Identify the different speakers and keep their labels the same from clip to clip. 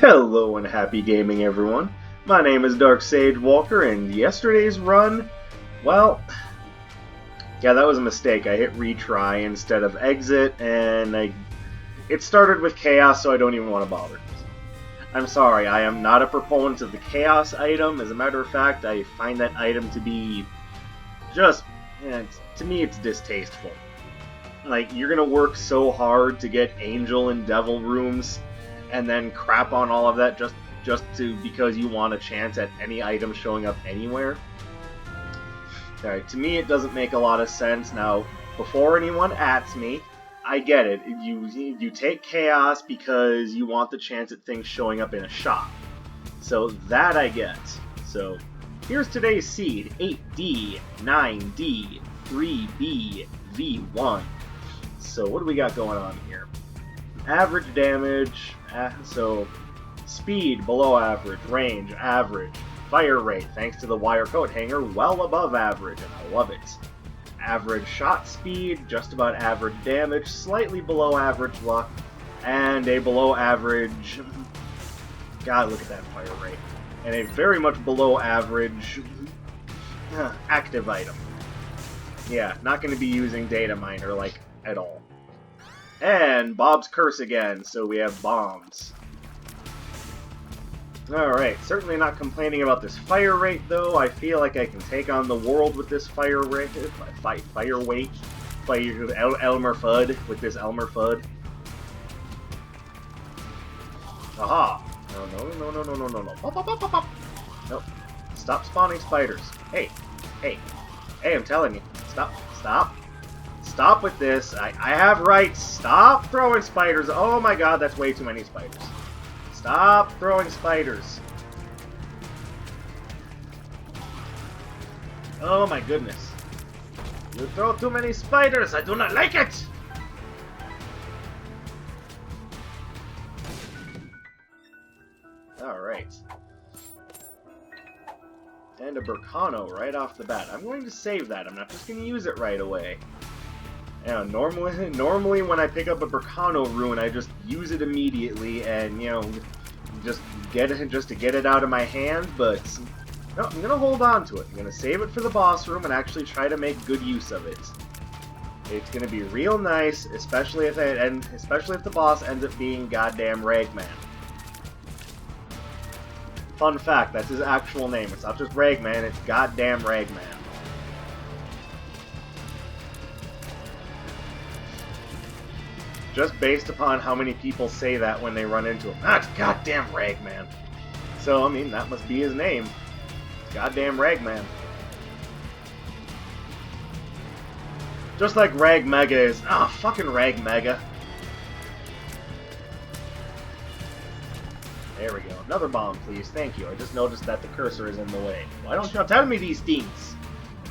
Speaker 1: Hello and happy gaming, everyone. My name is Dark Sage Walker, and yesterday's run, well, yeah, that was a mistake. I hit retry instead of exit, and it started with chaos, so I don't even want to bother. I'm sorry, I am not a proponent of the chaos item. As a matter of fact, I find that item to be just, to me, it's distasteful. Like, you're gonna work so hard to get angel and devil rooms, and then crap on all of that just because you want a chance at any item showing up anywhere. Alright, to me it doesn't make a lot of sense. Now, before anyone ats me, I get it. You take chaos because you want the chance at things showing up in a shop. So that I get. So here's today's seed: 8D, 9D, 3B, V1. So what do we got going on here? Average damage, so speed below average, range average, fire rate thanks to the wire coat hanger well above average, and I love it. Average shot speed, just about average damage, slightly below average luck, and a below average, god look at that fire rate, and a very much below average active item. Yeah, not going to be using data miner like at all. And Bob's Curse again, so we have bombs. Alright, certainly not complaining about this fire rate, though. I feel like I can take on the world with this fire rate. Fire weight. Elmer Fudd with this Elmer Fudd. Aha! No. Pop. Nope. Stop spawning spiders. Hey, I'm telling you. Stop with this. I have rights. Stop throwing spiders. Oh my god, that's way too many spiders. Stop throwing spiders. Oh my goodness. You throw too many spiders. I do not like it. Alright. And a Burkano right off the bat. I'm going to save that. I'm not just going to use it right away. Yeah, normally when I pick up a Burkano rune, I just use it immediately and, just to get it out of my hand, but no, I'm gonna hold on to it. I'm gonna save it for the boss room and actually try to make good use of it. It's gonna be real nice, especially if the boss ends up being goddamn Ragman. Fun fact, that's his actual name. It's not just Ragman, it's goddamn Ragman. Just based upon how many people say that when they run into him. Ah, it's goddamn Ragman. So, I mean, that must be his name. Goddamn Ragman. Just like Rag Mega is... fucking Rag Mega. There we go. Another bomb, please. Thank you. I just noticed that the cursor is in the way. Why don't you tell me these things?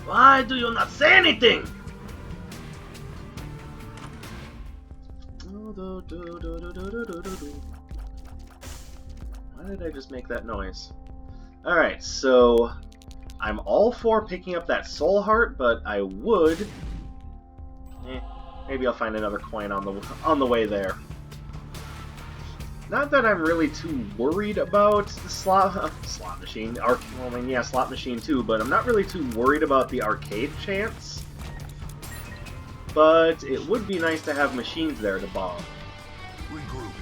Speaker 1: Why do you not say anything? Why did I just make that noise? Alright, so I'm all for picking up that soul heart, but I would... maybe I'll find another coin on the way there. Not that I'm really too worried about the slot machine. Slot machine too, but I'm not really too worried about the arcade chance. But it would be nice to have machines there to bomb.
Speaker 2: Regroup.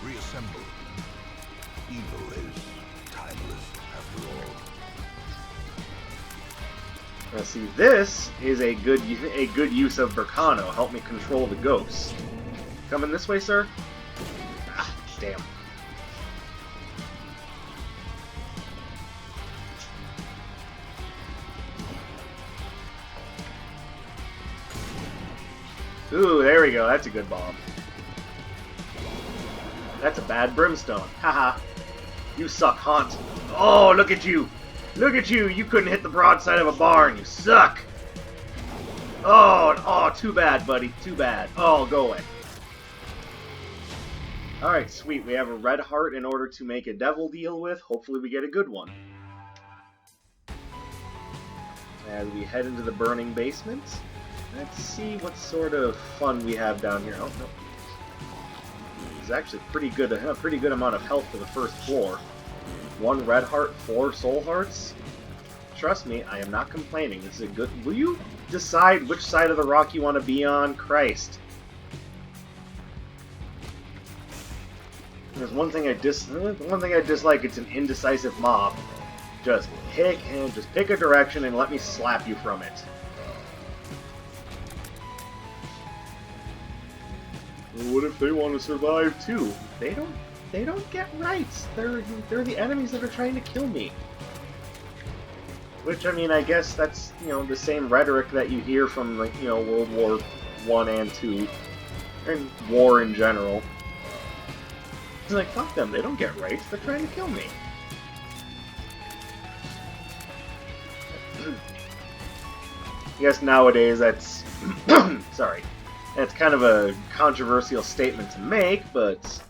Speaker 2: Reassemble. Evil is timeless after all.
Speaker 1: Now see, this is a good use of Burkano. Help me control the ghosts. Coming this way, sir? Ah, damn. Ooh, there we go. That's a good bomb. That's a bad brimstone. Haha. You suck, Haunt. Oh, look at you. Look at you. You couldn't hit the broadside of a barn. You suck. Oh, too bad, buddy. Too bad. Oh, go away. Alright, sweet. We have a red heart in order to make a devil deal with. Hopefully we get a good one. As we head into the burning basement. Let's see what sort of fun we have down here. Oh, no. actually pretty good, a pretty good amount of health for the first floor. 1 red heart, 4 soul hearts. Trust me, I am not complaining. This is a good... Will you decide which side of the rock you want to be on? Christ. There's one thing I dislike. It's an indecisive mob. Just pick a direction and let me slap you from it. What if they want to survive too? They don't get rights. They're the enemies that are trying to kill me. Which, I mean, I guess that's, you know, the same rhetoric that you hear from, like, you know, World War I and II, and war in general. It's like, fuck them, they don't get rights, they're trying to kill me. I guess nowadays that's, sorry, that's kind of a controversial statement to make, but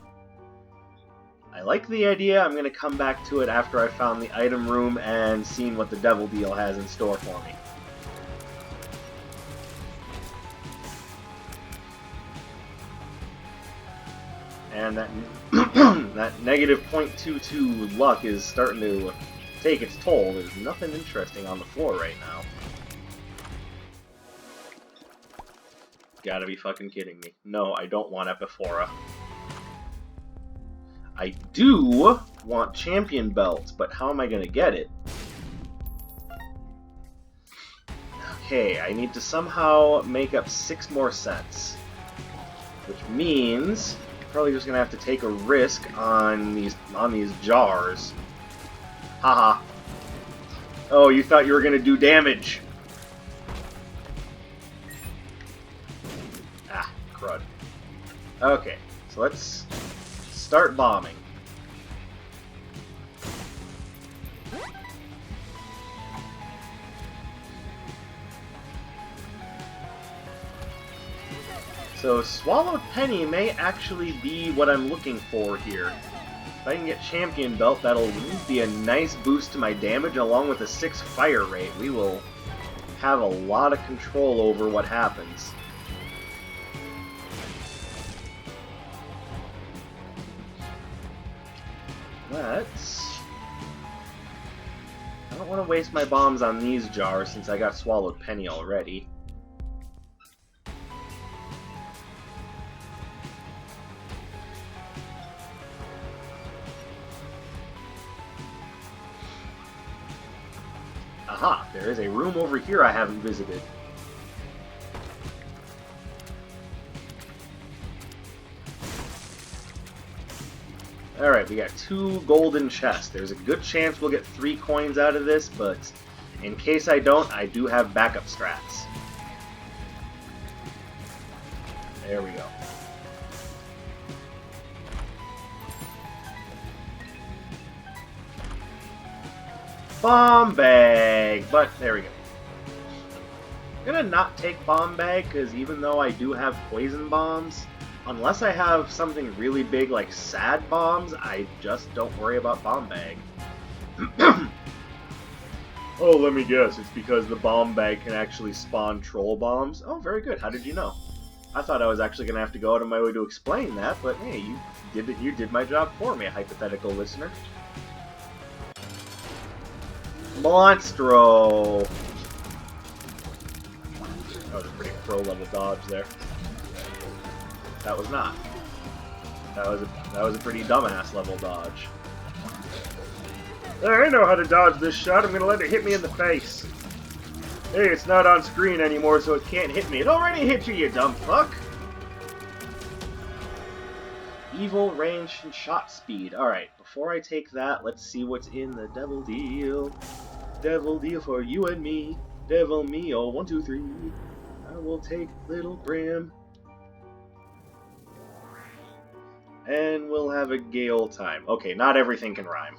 Speaker 1: I like the idea. I'm going to come back to it after I found the item room and seen what the Devil Deal has in store for me. And that that negative 0.22 luck is starting to take its toll. There's nothing interesting on the floor right now. Gotta be fucking kidding me. No, I don't want Epiphora. I do want champion belts, but how am I going to get it? Okay, I need to somehow make up 6 more sets. Which means I'm probably just going to have to take a risk on these jars. Haha. Oh, you thought you were going to do damage. Ah, crud. Okay, so let's start bombing. So Swallowed Penny may actually be what I'm looking for here. If I can get Champion Belt, that'll be a nice boost to my damage along with a 6 fire rate. We will have a lot of control over what happens. I don't want to waste my bombs on these jars since I got Swallowed Penny already. Aha! There is a room over here I haven't visited. Alright, we got 2 golden chests. There's a good chance we'll get 3 coins out of this, but in case I don't, I do have backup strats. There we go. Bomb bag! But, there we go. I'm gonna not take bomb bag, because even though I do have poison bombs, unless I have something really big like sad bombs, I just don't worry about bomb bag. Oh, let me guess, it's because the bomb bag can actually spawn troll bombs? Oh, very good. How did you know? I thought I was actually going to have to go out of my way to explain that, but hey, you did my job for me, hypothetical listener. Monstro! That was a pretty pro-level dodge there. That was not. That was a pretty dumbass level dodge. I know how to dodge this shot. I'm gonna let it hit me in the face. Hey, it's not on screen anymore, so it can't hit me. It already hit you, you dumb fuck! Evil range and shot speed. Alright, before I take that, let's see what's in the devil deal. Devil deal for you and me. Devil me, oh, 1, 2, 3. I will take Little Brim. And we'll have a gay old time. Okay, not everything can rhyme.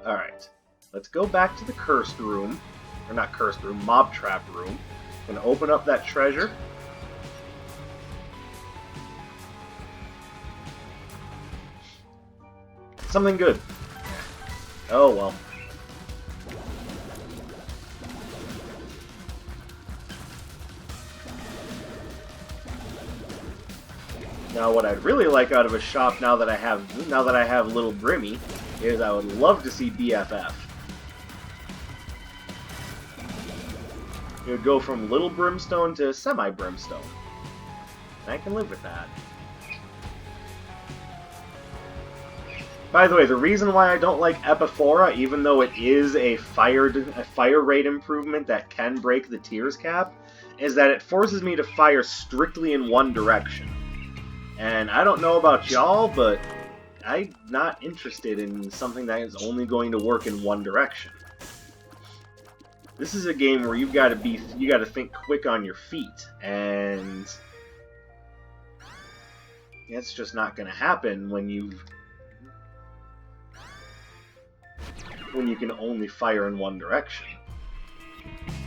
Speaker 1: Alright, let's go back to the cursed room. Or not cursed room, mob trap room. Gonna open up that treasure. Something good. Oh well. Now, what I'd really like out of a shop now that I have Little Brimmy is I would love to see BFF. It would go from Little Brimstone to Semi-Brimstone. And I can live with that. By the way, the reason why I don't like Epiphora, even though it is a fire rate improvement that can break the tears cap, is that it forces me to fire strictly in one direction. And I don't know about y'all, but I'm not interested in something that is only going to work in one direction. This is a game where you got to think quick on your feet, and it's just not going to happen when you can only fire in one direction.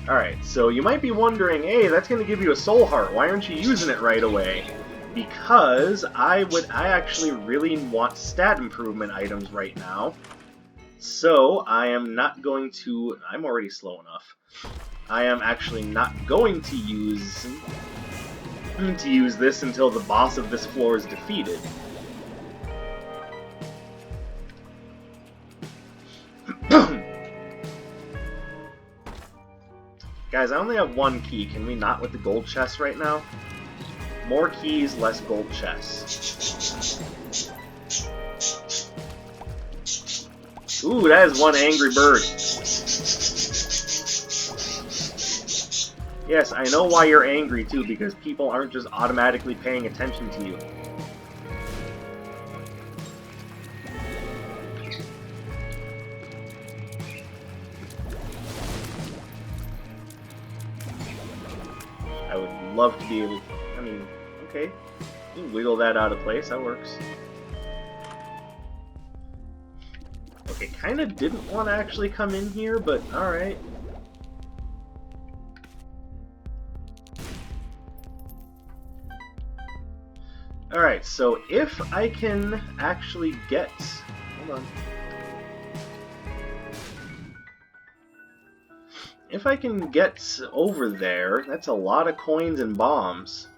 Speaker 1: Alright, so you might be wondering, hey, that's going to give you a soul heart. Why aren't you using it right away? Because I actually really want stat improvement items right now. So I am not going to... I'm already slow enough. I am actually not going to use this until the boss of this floor is defeated. Guys, I only have one key. Can we not with the gold chest right now? More keys, less gold chests. Ooh, that is one angry bird. Yes, I know why you're angry too, because people aren't just automatically paying attention to you. I would love to be able to... I mean, okay. You can wiggle that out of place, that works. Okay, kinda didn't want to actually come in here, but alright. Alright, so if I can actually get... Hold on. If I can get over there, that's a lot of coins and bombs.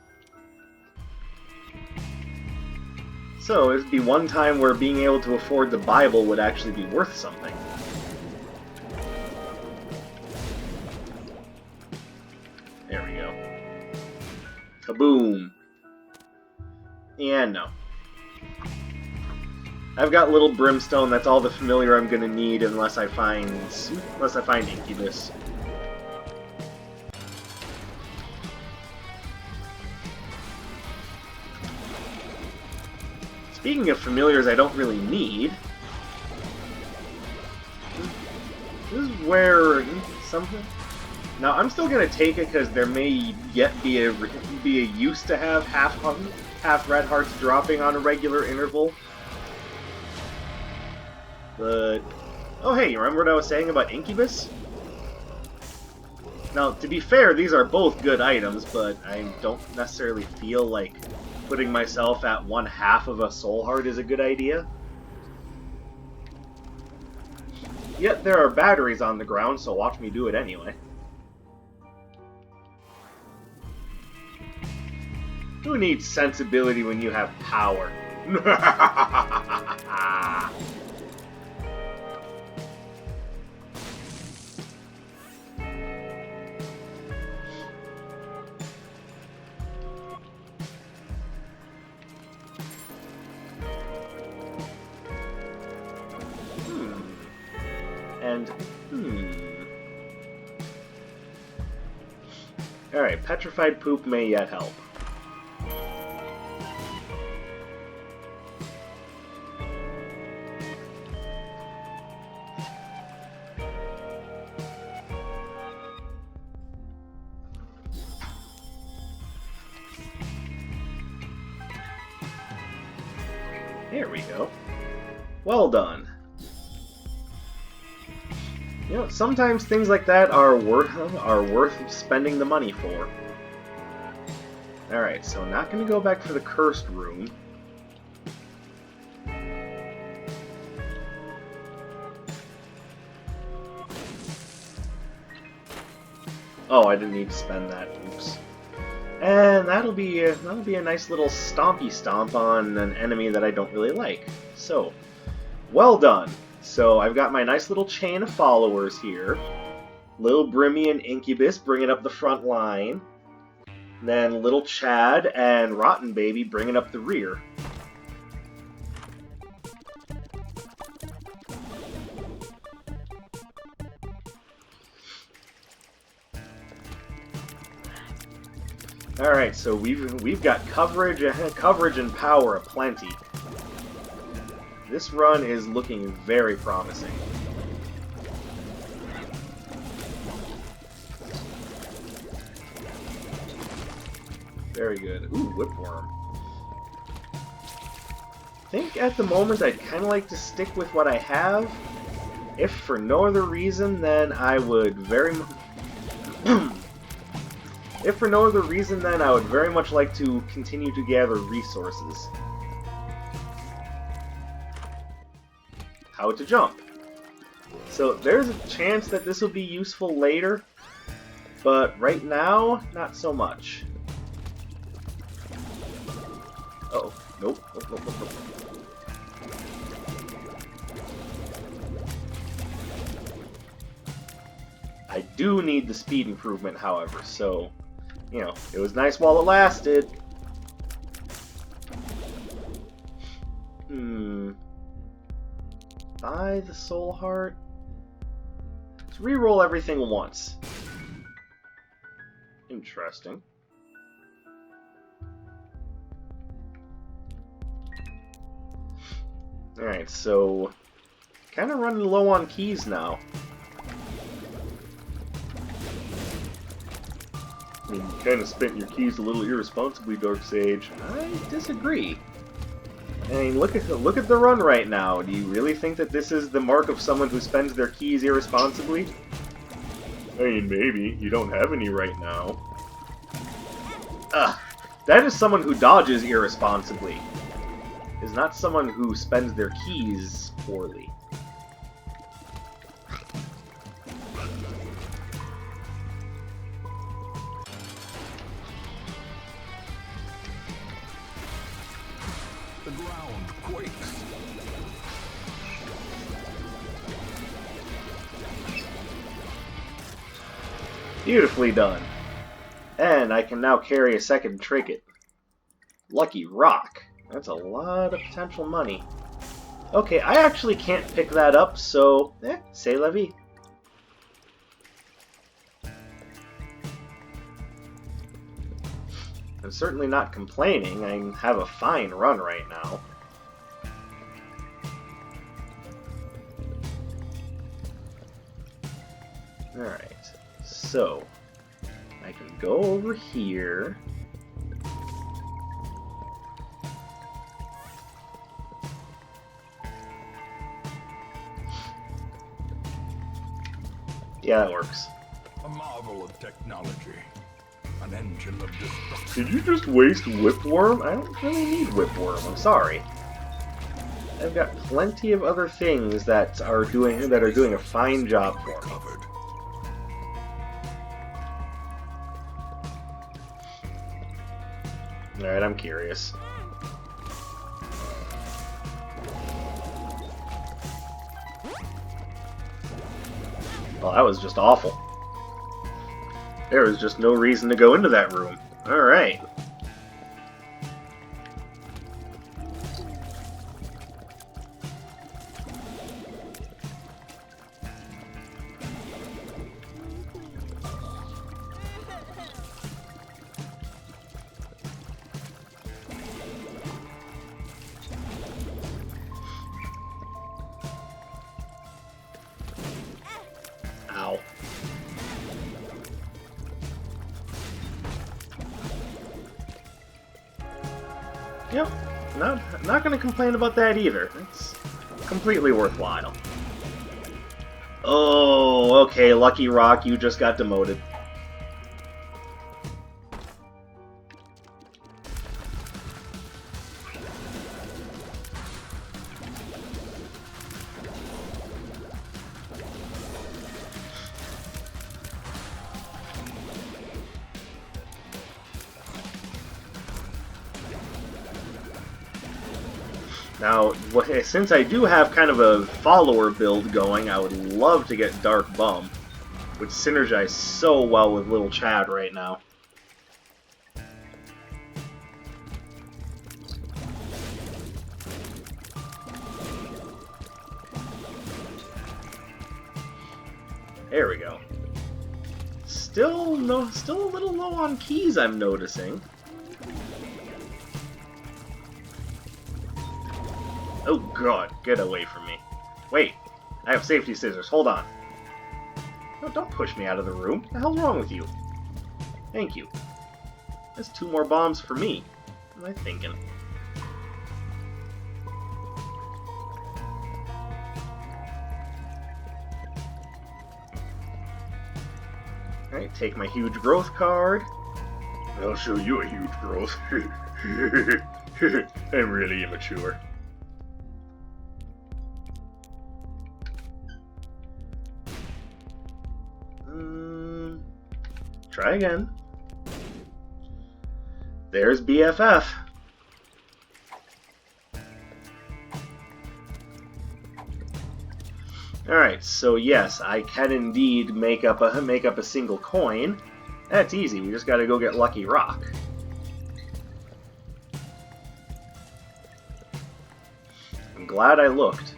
Speaker 1: So, it'd be one time where being able to afford the Bible would actually be worth something. There we go. Kaboom! And no. I've got Little Brimstone, that's all the familiar I'm gonna need unless I find Incubus. Speaking of familiars I don't really need, this is where something... Now, I'm still going to take it because there may yet be a use to have half red hearts dropping on a regular interval. But... Oh hey, you remember what I was saying about Incubus? Now, to be fair, these are both good items, but I don't necessarily feel like putting myself at 1/2 of a soul heart is a good idea. Yet there are batteries on the ground, so watch me do it anyway. Who needs sensibility when you have power? Alright, petrified poop may yet help. There we go. Well done. You know, sometimes things like that are worth spending the money for. Alright, so not going to go back for the cursed room. Oh, I didn't need to spend that. Oops. And that'll be a nice little stompy stomp on an enemy that I don't really like. So, well done. So I've got my nice little chain of followers here. Little Brimmy and Incubus bringing up the front line. Then Little Chad and Rotten Baby bringing up the rear. Alright, so we've got coverage and power aplenty. This run is looking very promising. Very good. Ooh, Whipworm. I think at the moment I'd kind of like to stick with what I have. If for no other reason, then I would very If for no other reason, then I would very much like to continue to gather resources. How to jump. So there's a chance that this will be useful later, but right now, not so much. Uh-oh. Nope. Nope. I do need the speed improvement, however, so, you know, it was nice while it lasted. Buy the soul heart. Let's reroll everything once. Interesting. Alright, so kind of running low on keys now. I mean, you kind of spent your keys a little irresponsibly, Darksage. I disagree. I mean, look at the run right now. Do you really think that this is the mark of someone who spends their keys irresponsibly? I mean, maybe. You don't have any right now. Ugh. That is someone who dodges irresponsibly. Is not someone who spends their keys poorly.
Speaker 2: The ground quakes.
Speaker 1: Beautifully done. And I can now carry a second trinket. Lucky Rock. That's a lot of potential money. Okay, I actually can't pick that up, so, c'est la vie. I'm certainly not complaining. I have a fine run right now. Alright, so I can go over here. Yeah, that works.
Speaker 2: A marvel of technology. An engine of destruction.
Speaker 1: Did you just waste Whipworm? I don't really need Whipworm, I'm sorry. I've got plenty of other things that are doing a fine job for me.
Speaker 2: Recovered.
Speaker 1: Alright, I'm curious. Well, that was just awful. There was just no reason to go into that room. Alright. Ow. Yep, not gonna complain about that either. It's completely worthwhile. Oh, okay, Lucky Rock, you just got demoted. Now, since I do have kind of a follower build going, I would love to get Dark Bum, which synergizes so well with Little Chad right now. There we go. Still a little low on keys, I'm noticing. Oh god, get away from me. Wait, I have safety scissors, hold on. No, don't push me out of the room. What the hell's wrong with you? Thank you. That's 2 more bombs for me. What am I thinking? Alright, take my huge growth card. I'll show you a huge growth. I'm really immature. Try again. There's BFF. Alright, so yes, I can indeed make up a single coin. That's easy, we just gotta go get Lucky Rock. I'm glad I looked.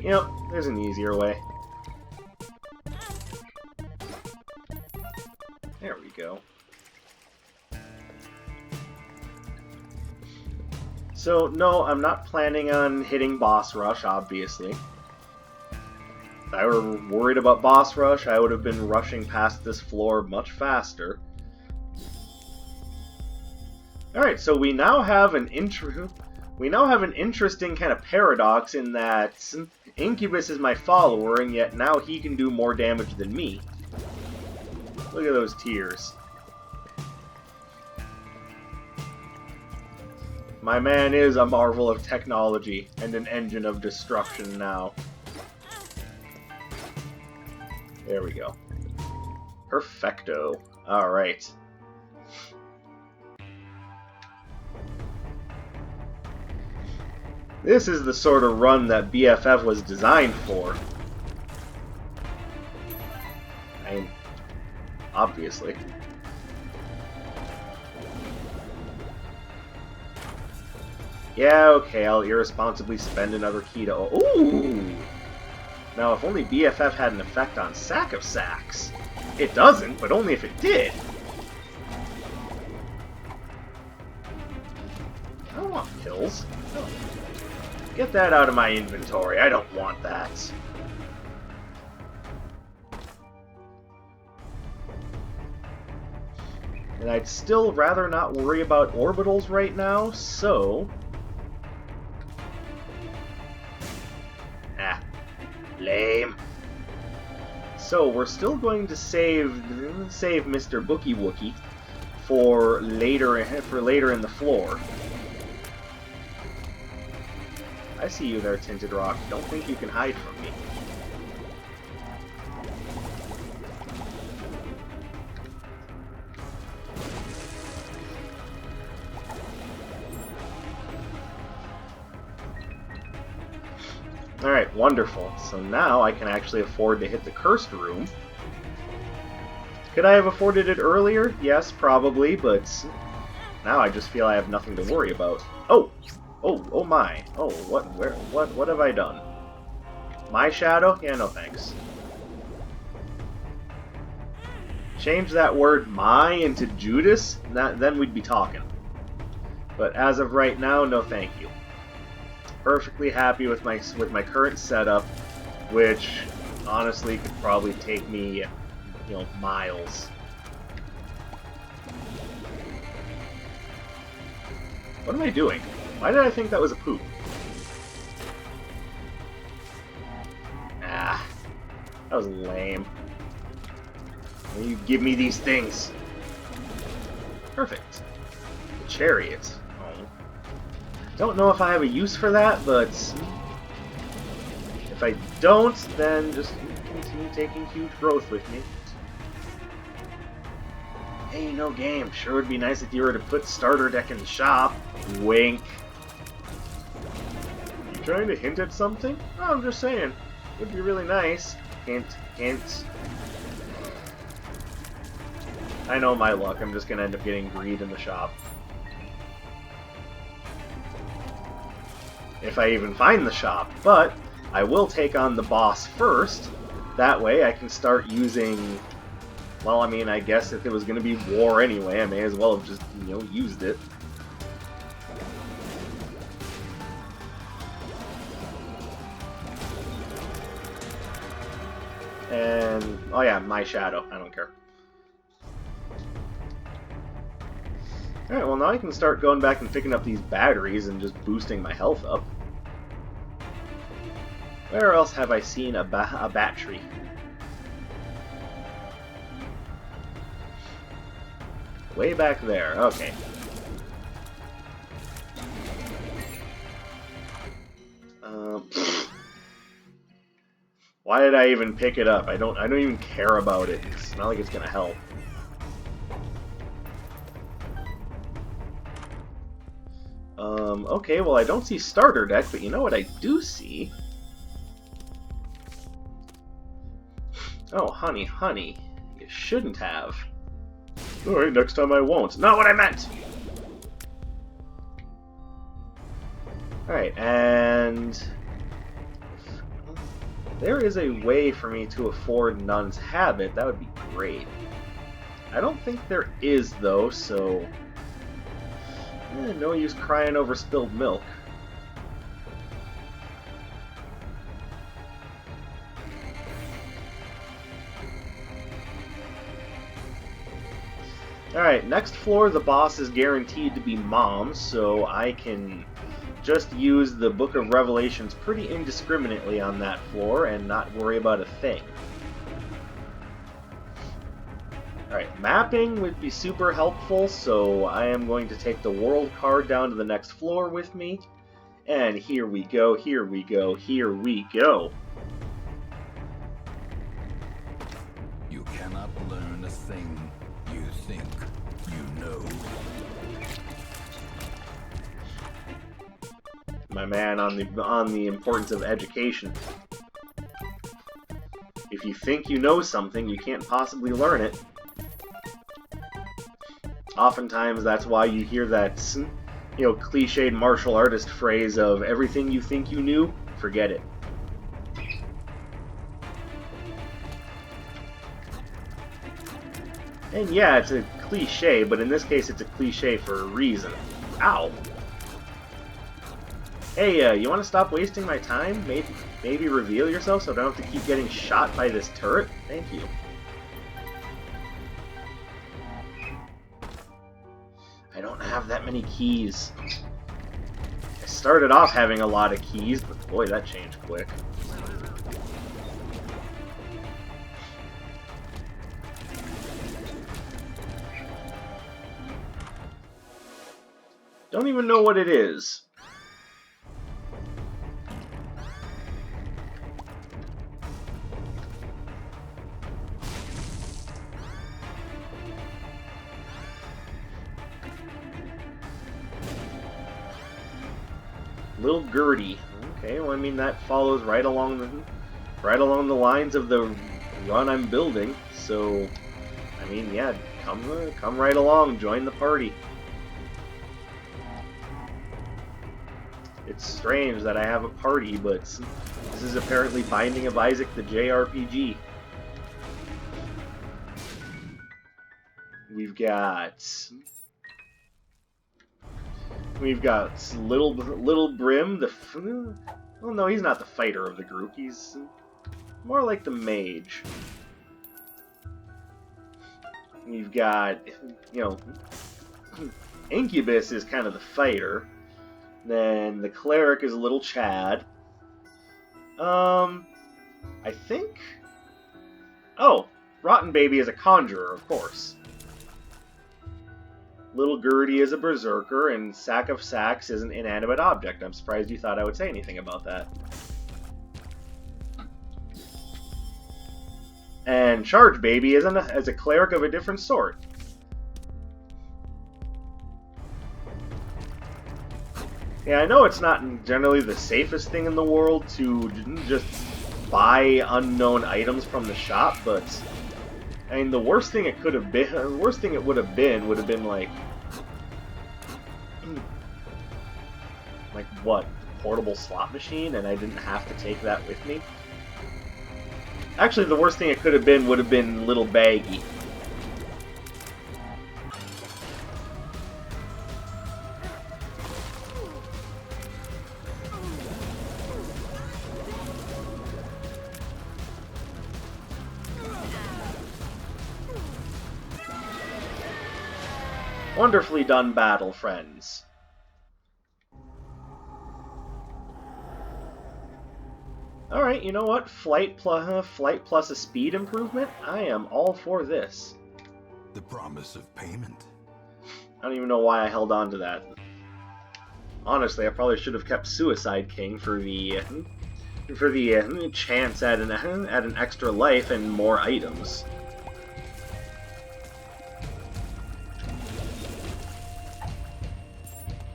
Speaker 1: You know, there's an easier way. There we go. So, no, I'm not planning on hitting Boss Rush, obviously. If I were worried about Boss Rush, I would have been rushing past this floor much faster. Alright, so we now have an interesting kind of paradox in that Incubus is my follower, and yet now he can do more damage than me. Look at those tears. My man is a marvel of technology and an engine of destruction now. There we go. Perfecto. Alright. This is the sort of run that BFF was designed for. I mean, obviously. Yeah, okay, I'll irresponsibly spend another key to... Ooh! Now, if only BFF had an effect on Sack of Sacks. It doesn't, but only if it did. I don't want pills. No. Get that out of my inventory. I don't want that. And I'd still rather not worry about orbitals right now, so... Lame. So we're still going to save Mr. Bookie Wookie for later in the floor. I see you there, Tinted Rock. Don't think you can hide from me. Alright, wonderful. So now I can actually afford to hit the cursed room. Could I have afforded it earlier? Yes, probably, but now I just feel I have nothing to worry about. Oh! Oh my. Oh, what have I done? My shadow? Yeah, no thanks. Change that word my into Judas, then we'd be talking. But as of right now, no thank you. Perfectly happy with my current setup, which honestly could probably take me, miles. What am I doing? Why did I think that was a poop? Ah, that was lame. You give me these things. Perfect. The chariot. Don't know if I have a use for that, but if I don't, then just continue taking huge growth with me. Hey, no game. Sure would be nice if you were to put starter deck in the shop. Wink. Trying to hint at something? Oh, I'm just saying. Would be really nice. Hint, hint. I know my luck. I'm just gonna end up getting greed in the shop. If I even find the shop. But I will take on the boss first. That way I can start using... Well, I mean, I guess if it was gonna be war anyway, I may as well have just, you know, used it. And, oh yeah, my shadow. I don't care. Alright, well now I can start going back and picking up these batteries and just boosting my health up. Where else have I seen a battery? Way back there, okay. Why did I even pick it up? I don't even care about it. It's not like it's gonna help. Okay, well I don't see starter deck, but you know what I do see? Oh, honey, honey. You shouldn't have. Alright, next time I won't. Not what I meant! Alright, and... there is a way for me to afford Nun's Habit. That would be great. I don't think there is, though, so... no use crying over spilled milk. Alright, next floor the boss is guaranteed to be Mom, so I can just use the Book of Revelations pretty indiscriminately on that floor and not worry about a thing. Alright, mapping would be super helpful, so I am going to take the world card down to the next floor with me. And here we go, here we go, here we go.
Speaker 2: You cannot learn a thing you think you know.
Speaker 1: My man on the importance of education. If you think you know something, you can't possibly learn it. Oftentimes, that's why you hear that, you know, cliched martial artist phrase of everything you think you knew, forget it. And yeah, it's a cliche, but in this case, it's a cliche for a reason. Ow! Hey, you want to stop wasting my time? Maybe reveal yourself so I don't have to keep getting shot by this turret? Thank you. I don't have that many keys. I started off having a lot of keys, but boy, that changed quick. Don't even know what it is. Little Gertie. Okay, well I mean that follows right along the lines of the run I'm building. So, I mean, yeah, come right along, join the party. It's strange that I have a party, but this is apparently Binding of Isaac the JRPG. We've got Little Brim, well, no, he's not the fighter of the group. He's more like the mage. We've got, you know, Incubus is kind of the fighter. Then the cleric is Little Chad. I think... oh, Rotten Baby is a conjurer, of course. Little Gertie is a berserker, and Sack of Sacks is an inanimate object. I'm surprised you thought I would say anything about that. And Charge Baby is a cleric of a different sort. Yeah, I know it's not generally the safest thing in the world to just buy unknown items from the shop, but I mean, the worst thing it could have been, the worst thing it would have been like what, portable slot machine, and I didn't have to take that with me. Actually, the worst thing it could have been would have been little baggy. Wonderfully done battle, friends. Alright, you know what? Flight plus a speed improvement? I am all for this.
Speaker 2: The promise of payment.
Speaker 1: I don't even know why I held on to that. Honestly, I probably should have kept Suicide King for the chance at an extra life and more items.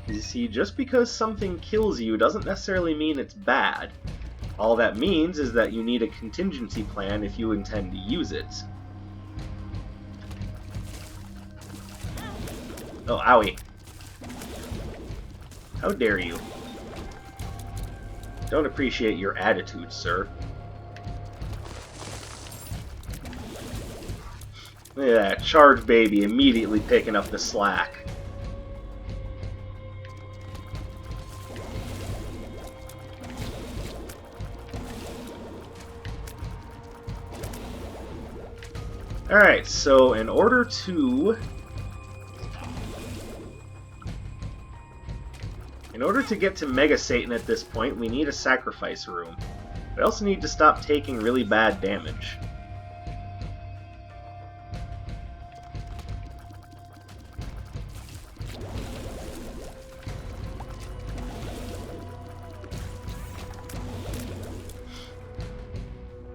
Speaker 1: You see, just because something kills you doesn't necessarily mean it's bad. All that means is that you need a contingency plan if you intend to use it. Oh, owie. How dare you? Don't appreciate your attitude, sir. Look at that, Charge Baby immediately picking up the slack. Alright, so in order to get to Mega Satan at this point, we need a sacrifice room. We also need to stop taking really bad damage.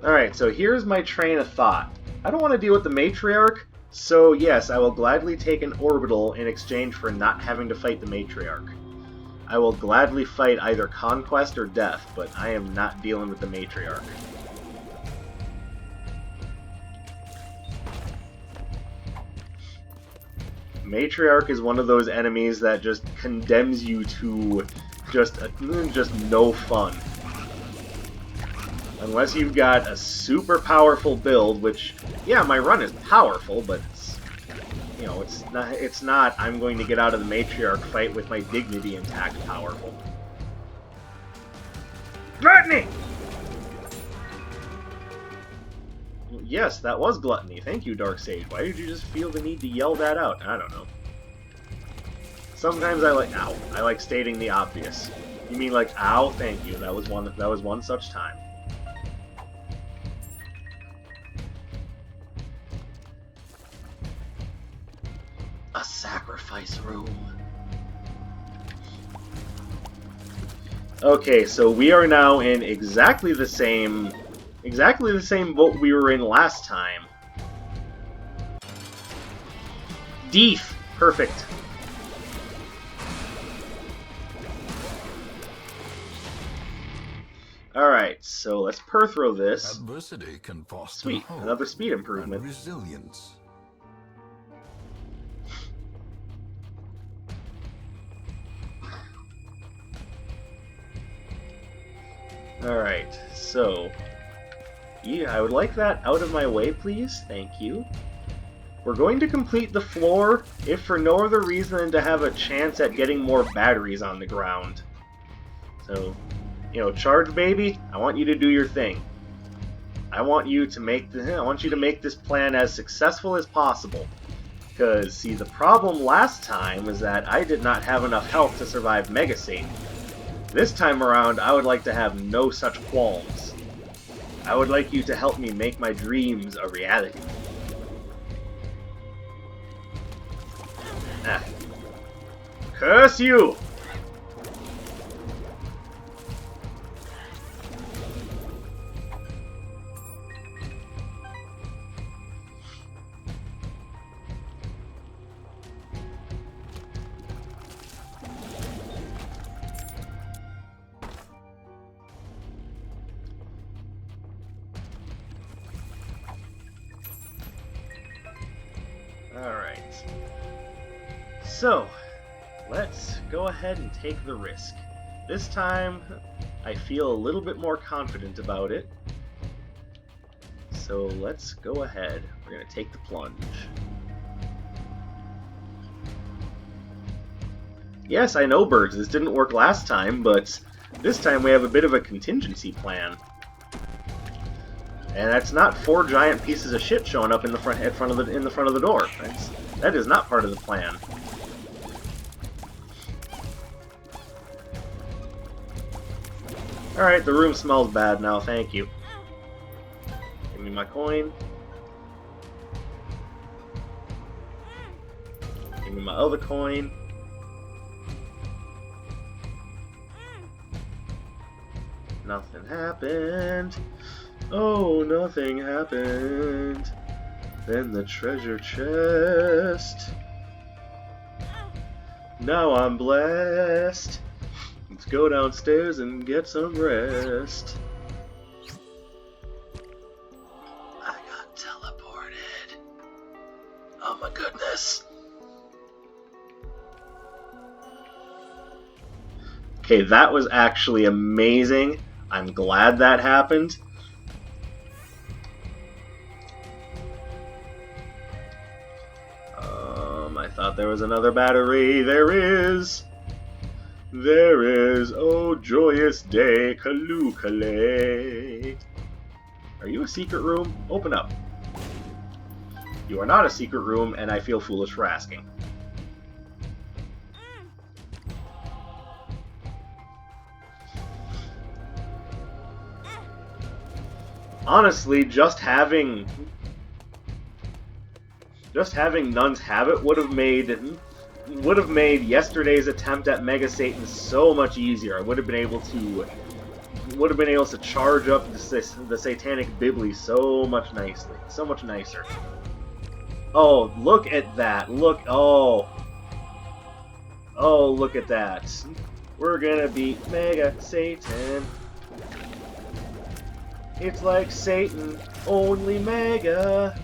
Speaker 1: Alright, so here's my train of thought. I don't want to deal with the Matriarch, so yes, I will gladly take an orbital in exchange for not having to fight the Matriarch. I will gladly fight either Conquest or Death, but I am not dealing with the Matriarch. Matriarch is one of those enemies that just condemns you to just no fun. Unless you've got a super powerful build, which, yeah, my run is powerful, but it's, you know, it's not I'm going to get out of the Matriarch fight with my dignity intact powerful. Gluttony! Yes, that was gluttony. Thank you, Dark Sage. Why did you just feel the need to yell that out? I don't know. Sometimes I like stating the obvious. You mean like, ow, thank you. That was one such time. A sacrifice room. Okay, so we are now in exactly the same boat we were in last time. Deef! Perfect. Alright, so let's Perthrow this.
Speaker 2: Adversity can foster
Speaker 1: Sweet,
Speaker 2: hope
Speaker 1: another speed improvement.
Speaker 2: and resilience.
Speaker 1: Alright, so... yeah, I would like that out of my way, please. Thank you. We're going to complete the floor, if for no other reason than to have a chance at getting more batteries on the ground. So, you know, Charge Baby, I want you to do your thing. I want you to make this plan as successful as possible. Because, see, the problem last time was that I did not have enough health to survive Mega Satan. This time around, I would like to have no such qualms. I would like you to help me make my dreams a reality. Ah. Curse you! So, let's go ahead and take the risk. This time, I feel a little bit more confident about it. So let's go ahead. We're going to take the plunge. Yes, I know, birds, this didn't work last time, but this time we have a bit of a contingency plan. And that's not 4 giant pieces of shit showing up in the front of the door. That is not part of the plan. Alright, the room smells bad now, thank you. Give me my coin. Give me my other coin. Nothing happened. Oh, nothing happened. Then the treasure chest. Now I'm blessed. Let's go downstairs and get some rest. I got teleported. Oh my goodness. Okay, that was actually amazing. I'm glad that happened. I thought there was another battery. There is. There is. Oh, joyous day, Kalukale. Are you a secret room? Open up. You are not a secret room, and I feel foolish for asking. Honestly, just having Nun's Habit would have made yesterday's attempt at Mega Satan so much easier. I would have been able to charge up the Satanic Bibli so much nicer. Oh, look at that! Look at that! We're gonna beat Mega Satan. It's like Satan, only Mega.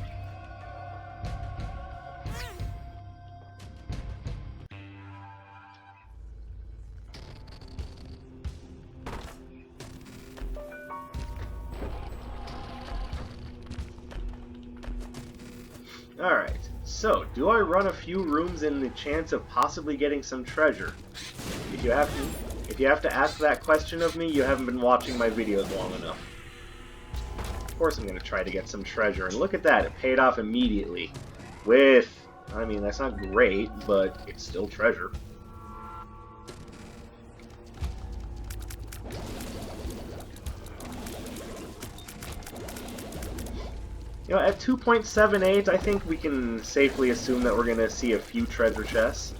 Speaker 1: Alright, so, do I run a few rooms in the chance of possibly getting some treasure? If you have to ask that question of me, you haven't been watching my videos long enough. Of course I'm going to try to get some treasure, and look at that, it paid off immediately. I mean, that's not great, but it's still treasure. You know, at 2.78, I think we can safely assume that we're going to see a few treasure chests.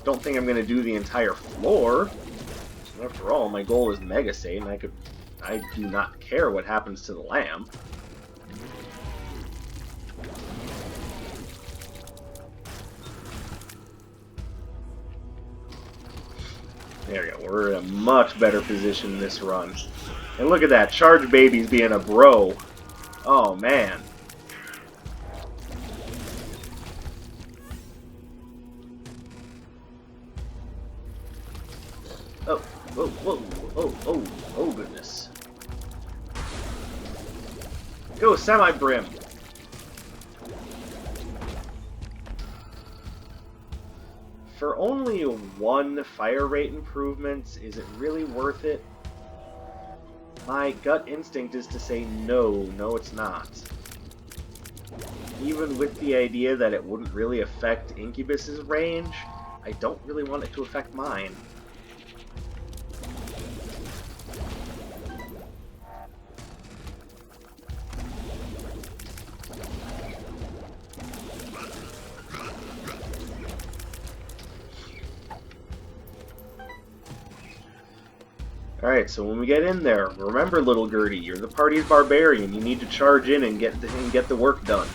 Speaker 1: Don't think I'm going to do the entire floor. After all, my goal is Mega Satan. I do not care what happens to the lamb. There we go. We're in a much better position this run. And look at that. Charge Baby's being a bro. Oh, man. Oh, whoa, whoa, oh, goodness. Go, Semi-Brim! For only 1 fire rate improvement, is it really worth it? My gut instinct is to say no, it's not. Even with the idea that it wouldn't really affect Incubus's range, I don't really want it to affect mine. Alright, so when we get in there, remember, little Gertie, you're the party's barbarian. You need to charge in and get the work done.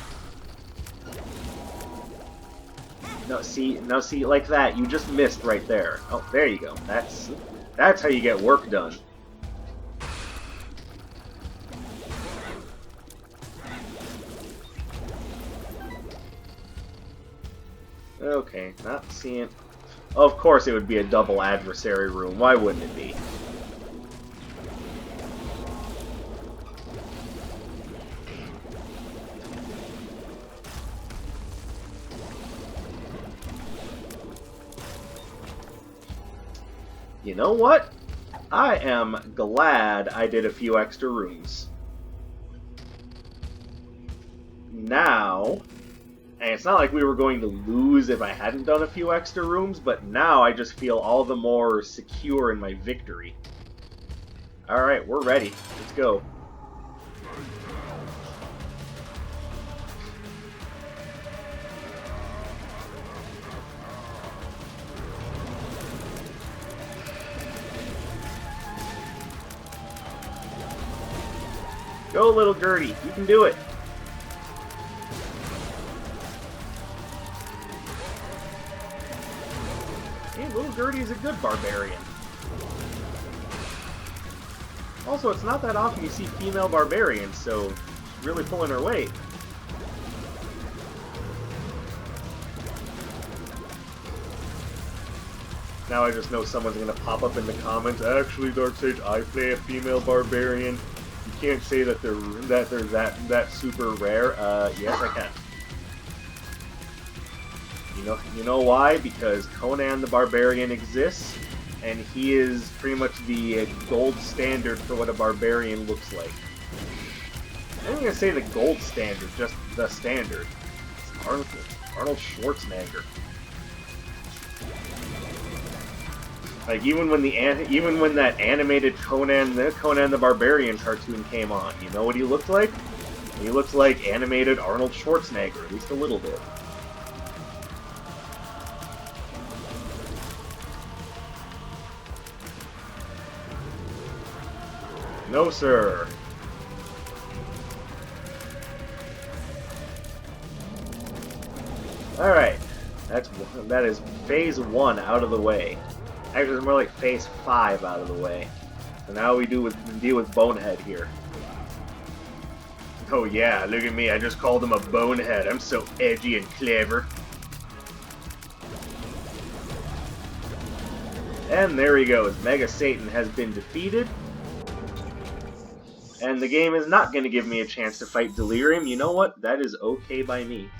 Speaker 1: Now see, like that, you just missed right there. Oh, there you go. That's how you get work done. Okay, not seeing... Of course it would be a double adversary room. Why wouldn't it be? You know what? I am glad I did a few extra rooms. Now, and it's not like we were going to lose if I hadn't done a few extra rooms, but now I just feel all the more secure in my victory. Alright, we're ready. Let's go. Go, little Gertie. You can do it. Hey, little Gertie is a good barbarian. Also, it's not that often you see female barbarians, so she's really pulling her weight. Now I just know someone's gonna pop up in the comments. Actually, Darksage, I play a female barbarian. You can't say that they're that super rare. Yes, I can. You know why? Because Conan the Barbarian exists, and he is pretty much the gold standard for what a barbarian looks like. I'm gonna say the gold standard, just the standard. It's Arnold Schwarzenegger. Like even when that animated Conan the Barbarian cartoon came on, you know what he looked like? He looked like animated Arnold Schwarzenegger, at least a little bit. No, sir. Alright. That is phase 1 out of the way. Actually, it's more like phase 5 out of the way. So now we deal with Bonehead here. Oh yeah, look at me, I just called him a bonehead. I'm so edgy and clever. And there he goes. Mega Satan has been defeated. And the game is not going to give me a chance to fight Delirium. You know what? That is okay by me.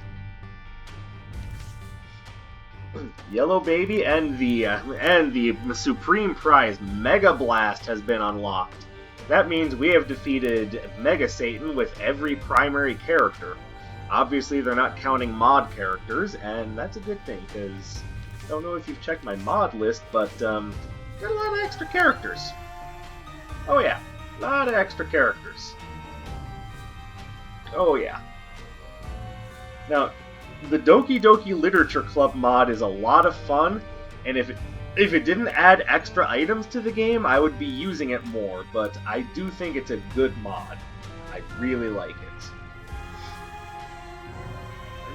Speaker 1: Yellow Baby and the supreme prize, Mega Blast, has been unlocked. That means we have defeated Mega Satan with every primary character. Obviously, they're not counting mod characters, and that's a good thing, because I don't know if you've checked my mod list, but got a lot of extra characters. Oh yeah. A lot of extra characters. Oh yeah. Now, the Doki Doki Literature Club mod is a lot of fun, and if it didn't add extra items to the game, I would be using it more, but I do think it's a good mod. I really like it.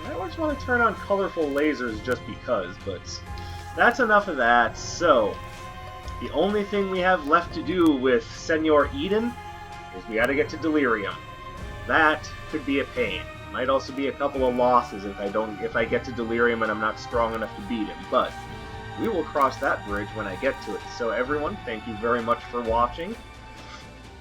Speaker 1: And I just want to turn on colorful lasers just because, but that's enough of that. So, the only thing we have left to do with Senor Eden is we gotta get to Delirium. That could be a pain. Might also be a couple of losses if I get to Delirium and I'm not strong enough to beat him, but we will cross that bridge when I get to it. So everyone, thank you very much for watching,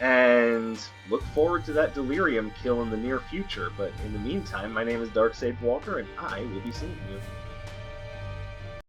Speaker 1: and look forward to that Delirium kill in the near future. But in the meantime, my name is Darksage Walker, and I will be seeing you.